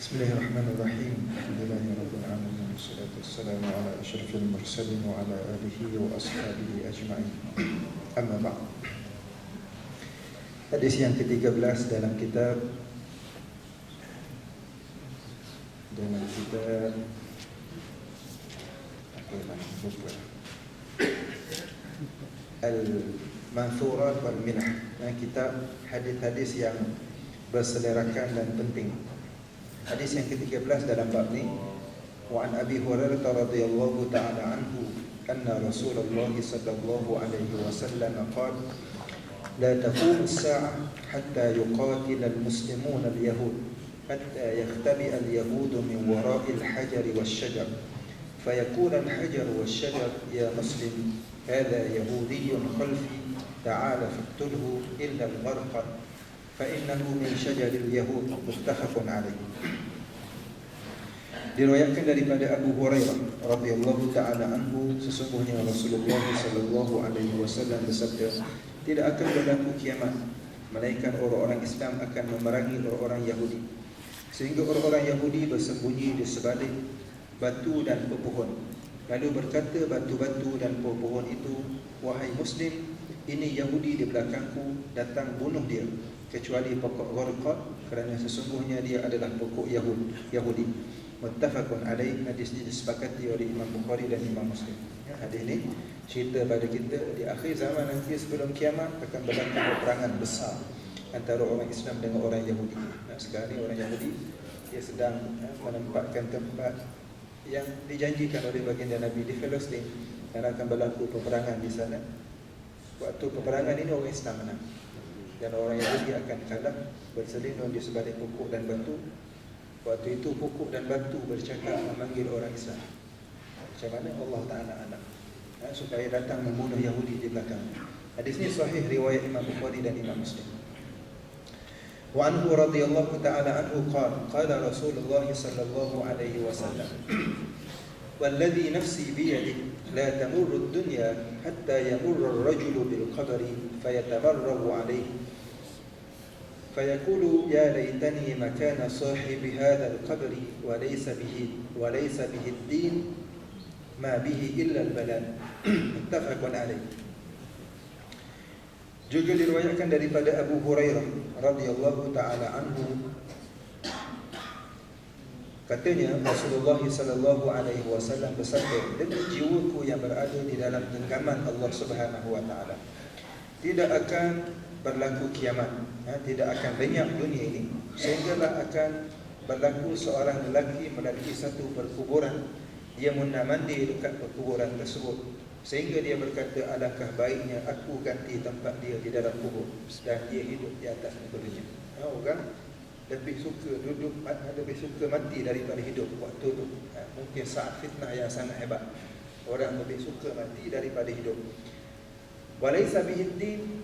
Bismillahirrahmanirrahim. Alhamdulillahirabbil alamin. Wassalatu wassalamu ala asyrafil mursalin wa ala alihi wa ashabihi ajma'in. Amma ba'd. Hadis yang ke-13 dalam kitab Al-Manthurat wal Minah, kitab hadis-hadis yang berselerakan dan penting. Hadis yang ke-13 dalam bab ni, wa an Abi Hurairah radhiyallahu ta'ala anhu anna Rasulullah sallallahu alaihi wasallam qala la taqum as-sa'ah hatta yuqatil al-muslimun al-yahud hatta yakhtabi al-yahud min wara'i al-hajar wash-shajar fayakun al-hajar wash-shajar ya muslim hadha yahudiyyun khalfi ta'ala faqtulhu illa al-gharqa فإنه من شجر اليهود متفق عليه. Diriwayatkan daripada Abu Hurairah radhiyallahu taala anhu, sesungguhnya Rasulullah sallallahu alaihi wasallam bersabda, tidak akan berlaku kiamat melainkan orang-orang Islam akan memerangi orang-orang Yahudi, sehingga orang-orang Yahudi bersembunyi di sebalik batu dan pepohon. Lalu berkata batu-batu dan pepohon itu, wahai muslim, ini Yahudi di belakangku, datang bunuh dia, kecuali pokok gharqad, kerana sesungguhnya dia adalah pokok Yahudi. Muttafaqun alaih. Hadis ini disepakati oleh Imam Bukhari dan Imam Muslim. Hadis ini cerita pada kita di akhir zaman nanti sebelum kiamat akan berlaku peperangan besar antara orang Islam dengan orang Yahudi. Sekarang ni orang Yahudi dia sedang menempatkan tempat yang dijanjikan oleh baginda Nabi di Palestin, dan akan berlaku peperangan di sana. Waktu peperangan ini orang Islam menang, dan orang Yahudi akan kalah berselindung di sebalik pokok dan batu. Waktu itu pokok dan batu bercakap memanggil orang Islam. Macam mana Allah Ta'ala anak supaya datang membunuh Yahudi di belakang. Hadis ini sahih riwayat Imam Bukhari dan Imam Muslim. Wa anhu radhiyallahu ta'ala anhu qala Rasulullah sallallahu alaihi wasallam, والذي نفسي بيده لا تمر الدنيا حتى يمر الرجل بالقبر فيتمرغ عليه فيقول يا ليتني مكان صاحب هذا القبر وليس به الدين ما به إلا البلاء. متفق عليه. Juga diriwayatkan daripada Abu Hurairah radhiyallahu taala anhu, katanya Rasulullah sallallahu alaihi wasallam bersabda, demi jiwaku yang berada di dalam genggaman Allah Subhanahu wa taala, tidak akan berlaku kiamat, tidak akan lenyap dunia ini, sehinggalah akan berlaku seorang lelaki melalui satu perkuburan. Dia mandi dekat perkuburan tersebut, sehingga dia berkata, alangkah baiknya aku ganti tempat dia di dalam kubur, dan dia hidup di atas muka dunia. Orang lebih suka duduk, lebih suka mati daripada hidup waktu itu. Mungkin saat fitnah yang sangat hebat, orang lebih suka mati daripada hidup. Walaysa bihiddin,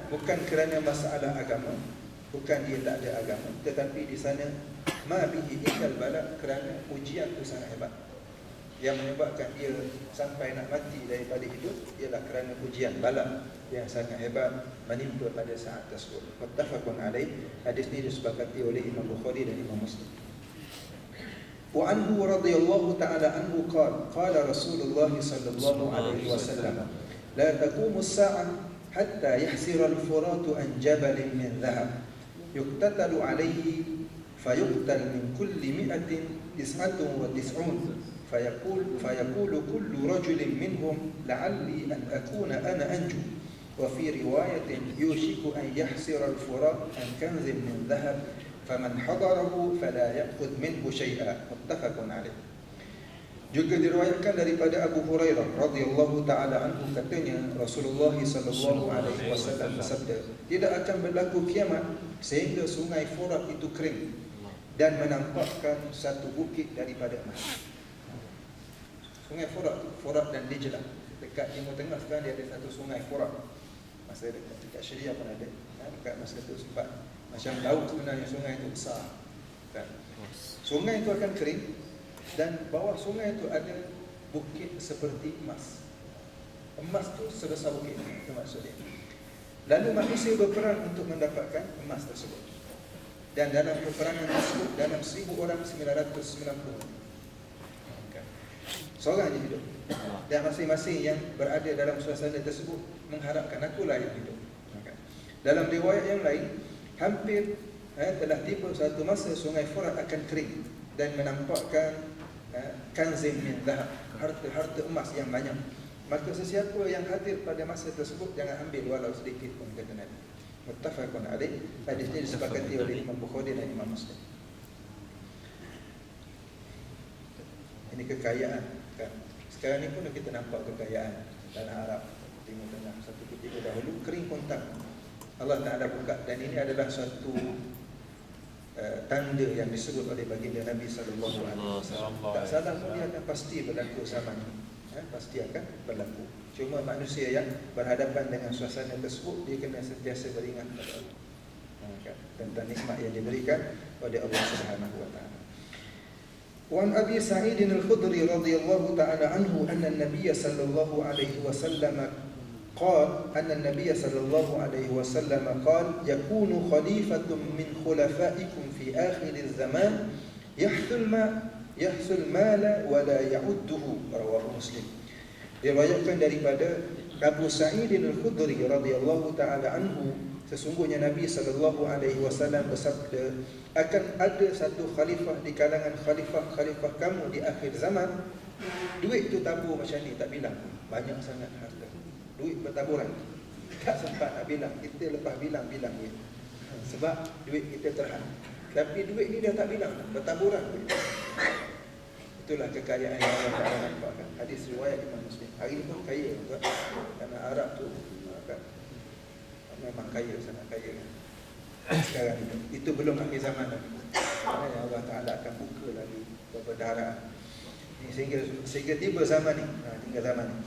bukan kerana masalah agama, bukan dia tak ada agama, tetapi di sana ma bihi illal bala, kerana ujian itu sangat hebat. Yang menyebabkan dia sampai nak mati daripada hidup ialah kerana ujian bala yang sangat hebat menimpa pada saat tersebut. Muttafaqun alaih. Hadis ini disepakati oleh Imam Bukhari dan Imam Muslim. Wa anhu radhiyallahu ta'ala anhu qala Rasulullah sallallahu alaihi wasallam, la taqumu as-sa'ah hatta yahsira al-furatu an jabalin min dhahab yuqtatalu alayhi fayuqtal min kulli mi'atin 99 فيقول كل رجل منهم لعلي أن أكون أنا أنجو. وفي رواية يوشك أن يحسر الفرات عن كنز من ذهب فمن حضره فلا يأخذ منه شيئا. متفق عليه. Juga diriwayatkan daripada Abu Hurairah radhiyallahu taala anhu, katanya Rasulullah sallallahu alaihi wasallam bersabda, tidak akan berlaku kiamat sehingga sungai Furat itu kering dan menampakkan satu bukit daripada emas. Sungai Furat dan Dijlah, dekat Timur Tengah sekarang dia ada satu sungai Furat. Masa dekat Syria pun ada. Dekat masa itu sempat macam laut sebenarnya, sungai itu besar kan. Sungai itu akan kering dan bawah sungai itu ada bukit seperti emas. Emas tu sebesar bukit, itu maksudnya. Lalu manusia berperang untuk mendapatkan emas tersebut. Dan dalam peperangan tersebut, dalam 1,000 orang 990 seorang je hidup. Dan masing-masing yang berada dalam suasana tersebut mengharapkan akulah yang hidup. Dalam riwayat yang lain, hampir telah tiba satu masa sungai Furat akan kering dan menampakkan kanzin min zahab, harta emas yang banyak. Maka sesiapa yang hadir pada masa tersebut jangan ambil walau sedikit pun, kata Nabi. Muttafaqun alaih. Hadis ini disepakati oleh Imam Bukhari dan Imam Muslim. Ini kekayaan kan. Sekarang ni pun kita nampak kekayaan tanah Arab, Timur Tengah. Satu ketika dahulu kering kontak, Allah Ta'ala buka. Dan ini adalah suatu tanda yang disebut oleh baginda Nabi SAW. Tak salah pun dia akan pasti berlaku zaman ini. Pasti akan berlaku. Cuma manusia yang berhadapan dengan suasana tersebut, dia kena sentiasa beringat kepada Allah tentang nikmat yang diberikan oleh Allah Subhanahu Wa Taala. Wa an Abi Sa'id al-Khudri radhiyallahu ta'ala anhu anna an-nabiy sallallahu alaihi wasallam قال أن النبي صلى الله عليه وسلم قال يكون خليفة من خلفائكم في آخر الزمان يحث المال ولا يعده. رواه مسلم. Diriwayatkan daripada Abu Sa'id al-Khudri radhiyallahu ta'ala anhu, sesungguhnya Nabi sallallahu alaihi wasallam bersabda, akan ada satu khalifah di kalangan khalifah kamu di akhir zaman. Duit tu tabur macam ni tak bilang, banyak sangat harta. Duit bertaburan, tak sempat nak bilang. Kita lepas bilang duit, sebab duit kita terhad. Tapi duit ni dia tak bilang, bertaburan. Itulah kekayaan yang Allah Ta'ala nampakkan. Hadis riwayat Imam Muslim. Hari ni pun kaya juga. Karena Arab tu kan, memang kaya, sangat kaya. Sekarang itu belum akhir zaman lagi. Kerana Allah Ta'ala akan buka lagi perbendaharaan ni, sehingga tiba zaman ni. Tinggal zaman ni.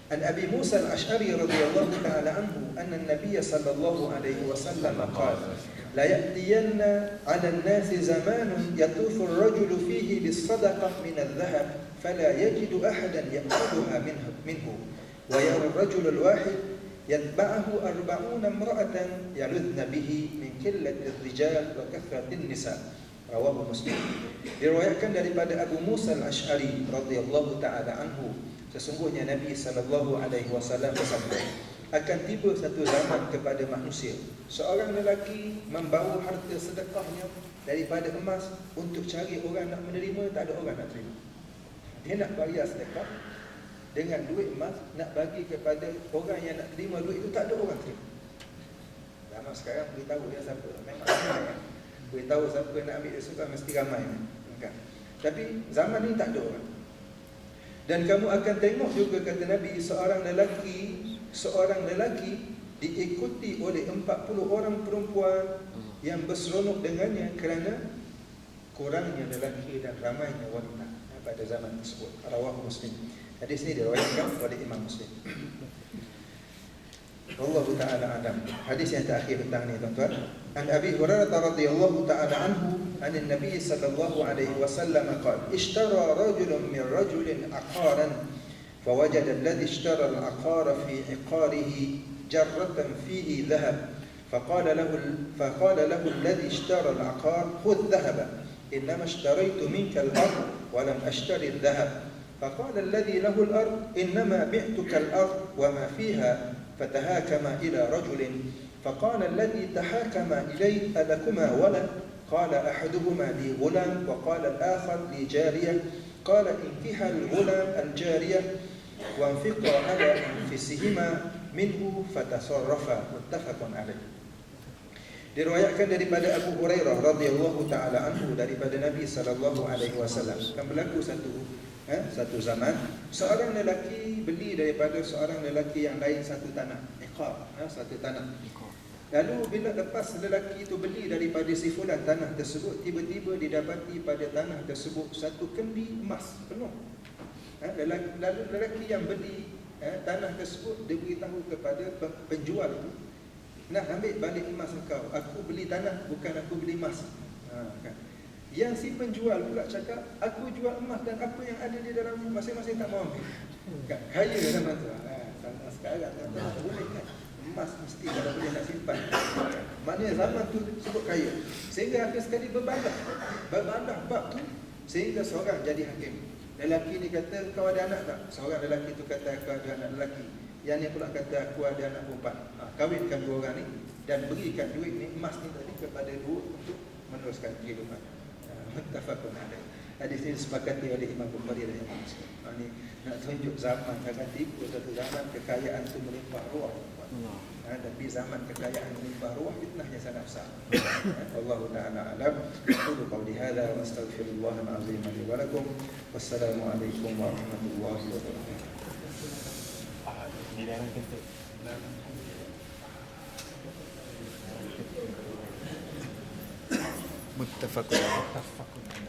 An Abi Musa al-Ash'ari radhiyallahu ta'ala anhu anna an-nabiy sallallahu alaihi wasallam qala la ya'tiyanna 'ala an-nasi zamanun yatufu ar-rajulu fihi bis-sadaqah min adh-dhahab fala yajidu ahadan ya'khudhuha minhu wa yara ar-rajulu al-wahid yatba'uhu 40 imra'atan yaludhna bihi min qillati ar-rijal wa kathrati an-nisa. Rawahu Muslim. Diriwayatkan daripada Abu Musa al-Ash'ari radhiyallahu ta'ala anhu, sesungguhnya Nabi sallallahu alaihi wasallam bersabda, akan tiba satu zaman kepada manusia, seorang lelaki membawa harta sedekahnya daripada emas untuk cari orang nak menerima, tak ada orang nak terima. Dia nak bayar sedekah dengan duit emas, nak bagi kepada orang yang nak terima duit itu, tak ada orang terima. Zaman sekarang beritahu dia siapa, memang ramai kan? Beritahu siapa nak ambil dia suka, mesti ramai kan? Tapi zaman ni tak ada orang. Dan kamu akan tengok juga, kata Nabi, seorang lelaki diikuti oleh 40 orang perempuan yang berseronok dengannya kerana kurangnya lelaki dan ramainya wanita pada zaman tersebut. Rawahu Muslim. Hadis ini diriwayatkan oleh Imam Muslim. Wallahu ta'ala alam. Hadis yang terakhir petang ni, tuan-tuan. An Abi Hurairah radhiyallahu ta'ala anhu an Nabi sallallahu alaihi wasallam qala ishtara rajulun min rajulin aqaran fawajada alladhi ishtara al-aqara fi iqarihi jarratan fihi dhahab faqala lahu alladhi ishtara al-aqar khudh dhahaba innama ishtaraytu minka al-ard wa lam ashtari al-dhahab faqala alladhi lahu al-ard innama bi'tuka al-ard wa ma fiha fatahakama ila rajulin فقال الذي تحاكم إليه ألكما ولد قال أحدهما لي غلام وقال الآخر لي جارية قال انكحا الغلام الجارية وانفقا على أنفسهما منه فتصرفا متفق عليه. Diriwayatkan daripada Abu Hurairah radhiyallahu taala anhu daripada Nabi sallallahu alaihi wasallam, kan berlaku satu zaman seorang lelaki beli daripada seorang lelaki yang lain satu tanah, iqar, satu tanah. Lalu bila lepas lelaki itu beli daripada si fulan tanah tersebut, tiba-tiba didapati pada tanah tersebut satu kendi emas penuh. Lalu lelaki yang beli tanah tersebut, dia beritahu kepada penjual itu, nak ambil balik emas engkau, aku beli tanah, bukan aku beli emas. Kan? Yang si penjual pula cakap, aku jual emas dan apa yang ada di dalam masing-masing tak mau ambil. Kan? Kaya zaman tu. Sekarang tak boleh kan? emas mesti kalau boleh nak simpan. Maknanya zaman tu sebut kaya. Sehingga akhir sekali berbandah bab tu sehingga seorang jadi hakim. Lelaki ni kata, kau ada anak tak? Seorang lelaki tu kata, aku ada anak lelaki. Yang ni pula kata, aku ada anak perempuan. Kawinkan dua orang ni dan berikan duit ni, emas ni tadi kepada dua untuk meneruskan kehidupan. Muttafaqun alaih. Hadis ini disepakati oleh Imam Bukhari dan Imam Muslim. Ini nak tunjuk zaman, jangan tipu satu zaman kekayaan itu melimpah ruah. Tapi zaman kekayaan melimpah ruah, fitnahnya sangat besar. Wallahu ta'ala alam. Aqulu qawli hadza wa astaghfirullahal azim li wa lakum. Wassalamu alaikum warahmatullahi wabarakatuh. Muttafaqun.